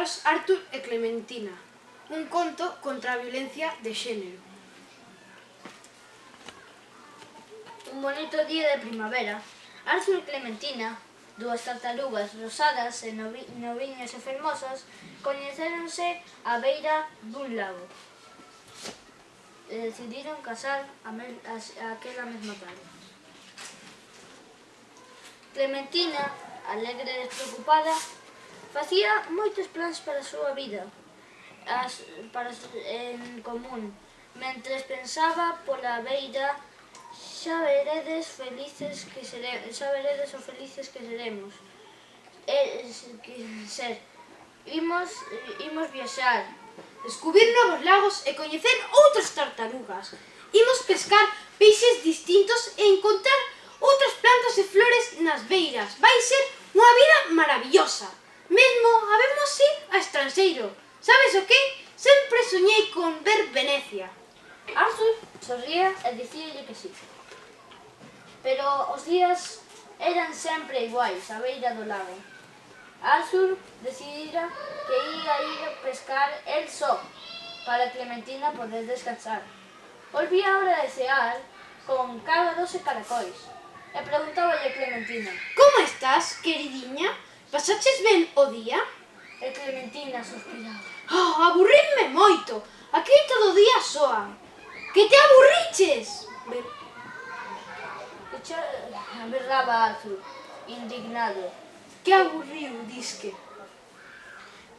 contaros Arthur e Clementina, un conto contra a violencia de xénero. Un bonito día de primavera, Arthur e Clementina, dúas tartarugas rosadas e noviñas e fermosas, coñecéronse á beira dun lago e decidiron casar aquela mesma tarde. Clementina, alegre e despreocupada, facía moitos plans para a súa vida en común, mentres pensaba pola beira: xa veredes o felices que seremos. Imos viaxar, Descubrir novos lagos e coñecer outras tartarugas. Imos pescar peixes distintos e encontrar outras plantas e flores nas beiras. Vai ser unha vida maravillosa. Mesmo habemos ir a estranxeiro. Sabes o que? Sempre soñei con ver Venecia. Arthur sorría e dicíalle que sí. Pero os días eran sempre iguais á beira do lago. Arthur decidira que ia ir a pescar el só, para Clementina poder descansar. Volvía a hora de cear con cágados e caracois, e preguntáballe a Clementina. Como estás, queridiña? Pasaches ben o día? E Clementina suspiraba. Aburríme moito. Aquí todo o día soa. Que te aburriches? Berraba Arthur, indignado. Que aburriu, disque.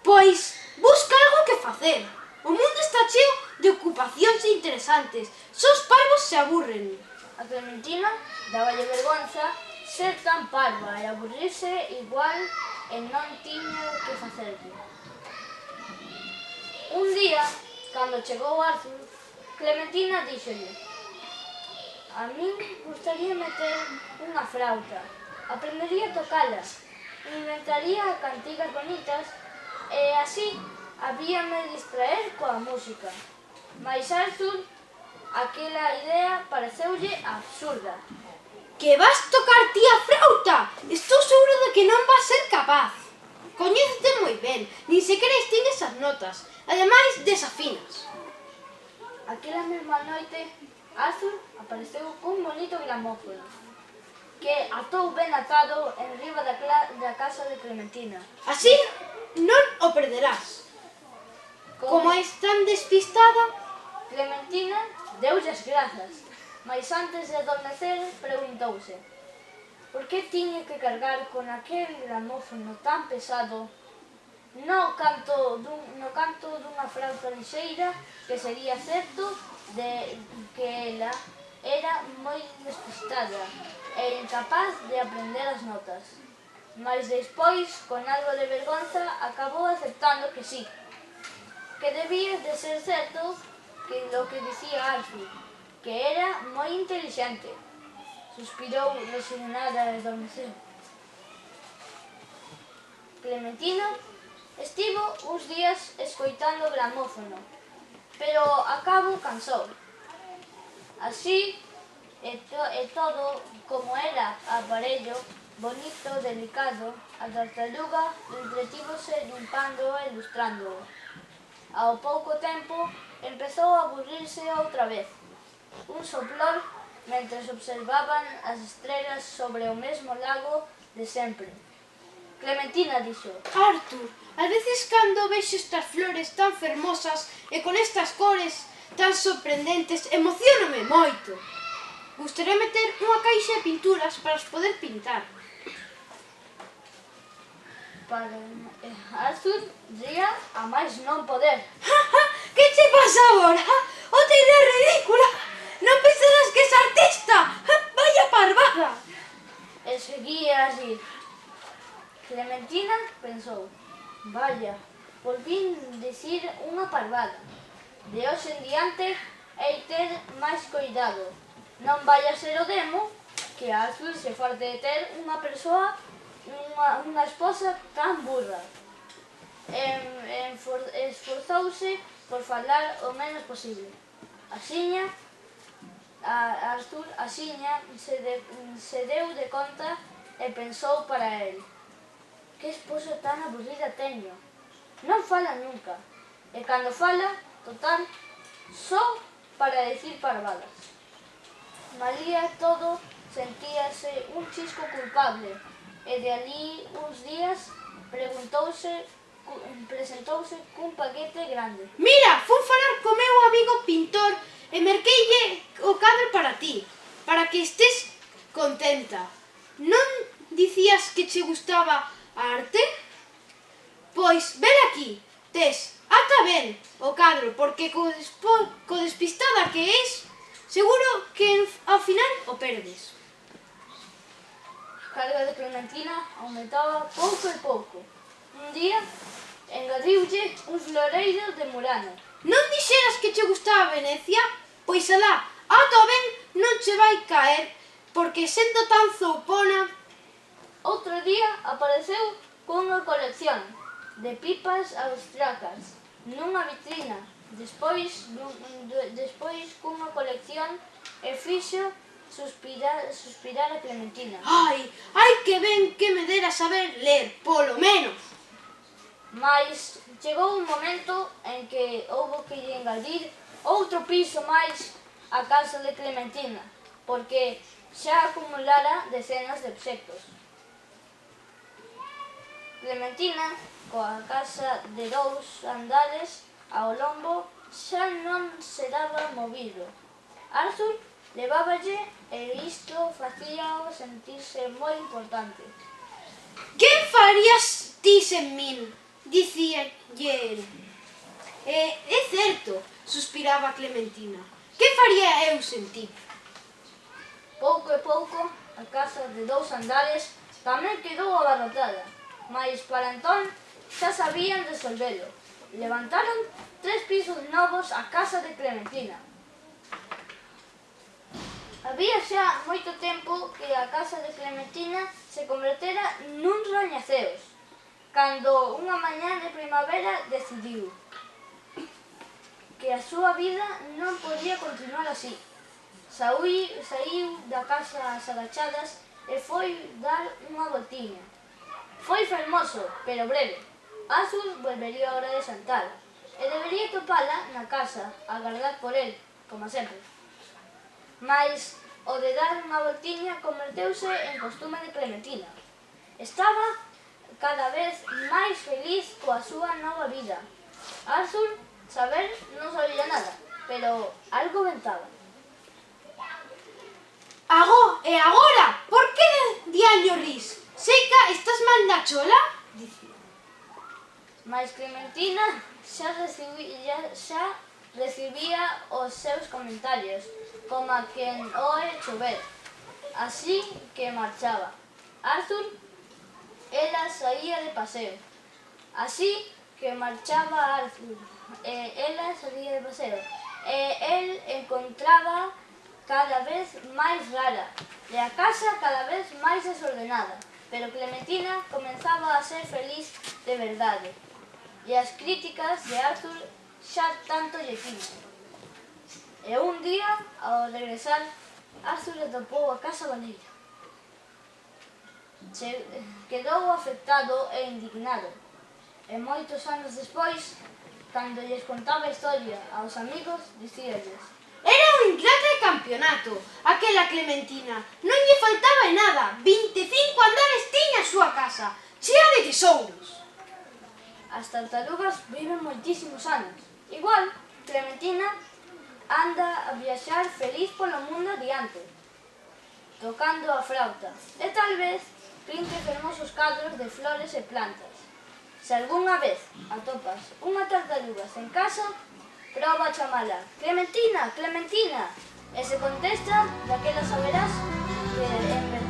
Pois, busca algo que facer. O mundo está cheo de ocupacións interesantes. Só os parvos se aburren. A Clementina dáballe vergonza ser tan parva e aburrirse igual e non tiña que facerlle. Un día, cando chegou Arthur, Clementina díxolle: a min gustaríame ter unha frauta, aprendería a tocala, inventaría cantigas bonitas e así habíame distraer coa música. Mais Arthur, aquela idea pareceulle absurda. Que vas tocar ti a frauta? Estou seguro de que non vas ser capaz. Coñécete moi ben, nin sequera distingues as notas. Ademais, desafinas. Aquela mesma noite, Arthur apareceu cun bonito gramófono que atou ben atado en riba da casa de Clementina. Así non o perderás. Como és tan despistada, Clementina deulle as grazas, mas antes de adormecer preguntouse: por que tiña que cargar con aquel gramófono tan pesado no canto dunha frauta lixeira, que sería certo de que ela era moi despistada e incapaz de aprender as notas. Mais despois, con algo de vergonza, acabou aceptando que sí, que debía de ser certo que lo que dicía Arthur, que era moi intelixente. Suspirou resignada e adormeceu. Clementina estivo uns días escoitando o gramófono, pero a cabo cansou. Así, e todo como era aparello, bonito, delicado, a tartaruga entretívose limpando e ilustrándoo. Ao pouco tempo, empezou a aburrirse outra vez. Un soplor mentres observaban as estrelas sobre o mesmo lago de sempre. Clementina dixo: Arthur, ás veces cando vexo estas flores tan fermosas e con estas cores tan sorprendentes, emocioname moito. Gustaríame ter unha caixa de pinturas para os poder pintar. Arthur ría a máis non poder. Que che pasa agora? Outra idea ridícula. Non pensarás que és artista? Vaya parvada. E seguía así. Clementina pensou: vaya, volvín dicir unha parvada. De hoxe en diante hei ter máis coidado. Non vai a ser o demo que Arthur se farte de ter unha persoa, unha esposa tan burra. Esforzouse por falar o menos posible. Arthur axiña se deu de conta e pensou para el: que esposa tan aburrida teño. non fala nunca. E cando fala, total, só para decir parvadas. Malía todo sentíase un chisco culpable e de alí uns días presentouse cun paquete grande. Mira, fun falar co meu amigo pintor e merqueille o cadro para ti, para que estés contenta. Non dicías que che gustaba a arte? Pois, ven aquí, tes, ata ben o cadro, porque co despistada que és, seguro que ao final o perdes. A carga de Clementina aumentaba pouco e pouco. Un día engadiulle un floreiro de Murano. Non dixeras que che gustaba Venecia? Pois alá, ata o ben non che vai caer, porque sendo tan zoupona... Outro día apareceu cunha colección de pipas austriacas nunha vitrina, despois cunha colección e fixo suspirar a Clementina. Ai, que ben que me dera saber ler, polo menos. Mais chegou un momento en que houbo que lle engadir outro piso máis a casa de Clementina, porque xa acumulara decenas de obxectos. Clementina, coa casa de 2 andares ao lombo, xa non se daba movido. Arthur leváballe e isto facíao sentirse moi importante. Quen farías ti sen min? Dicíalle el. É certo, suspiraba Clementina. Que faría eu sen ti? Pouco e pouco, a casa de 2 andares tamén quedou abarrotada, mais para entón xa sabían resolvelo. Levantaron 3 pisos novos á casa de Clementina. Había xa moito tempo que a casa de Clementina se convertera nuns rañaceos, cando unha mañá de primavera decidiu que a súa vida non podía continuar así. Saíu da casa ás agachadas e foi dar unha voltiña. Foi fermoso, pero breve. Arthur volvería a hora de xantar e debería topala na casa a agardar por el, como sempre. Mais o de dar unha voltiña converteuse en costume de Clementina. Estaba cada vez máis feliz coa súa nova vida. Arthur, saber, non sabía nada, pero algo ventaba. E agora, por que diaño ris? Seica, estás mal na chola? Dicía. Mais Clementina xa recibía os seus comentarios, como a quen oe chover. Así que marchaba. Arthur, ela saía de paseo. Así que marchaba Arthur, e ela salía de paseo. E el encontraba cada vez máis rara, e a casa cada vez máis desordenada. Pero Clementina comenzaba a ser feliz de verdade, e as críticas de Arthur xa tanto lle tiñan. E un día, ao regresar, Arthur atopou a casa baleira. Quedou afectado e indignado, e moitos anos despois, cando lles contaba a historia aos amigos, dicíalles: era un ingrata de campeonato, aquela Clementina. Non lle faltaba nada. 25 andares tiña a súa casa, chea de tesouros. As tartarugas viven moitísimos anos. Igual, Clementina anda a viaxar feliz polo mundo adiante, tocando a flauta, e tal vez pinte fermosos cadros de flores e plantas. Se algunha vez atopas unha tartaruga sen casa, proba a chamala: Clementina, Clementina, e se contesta, daquela saberás que en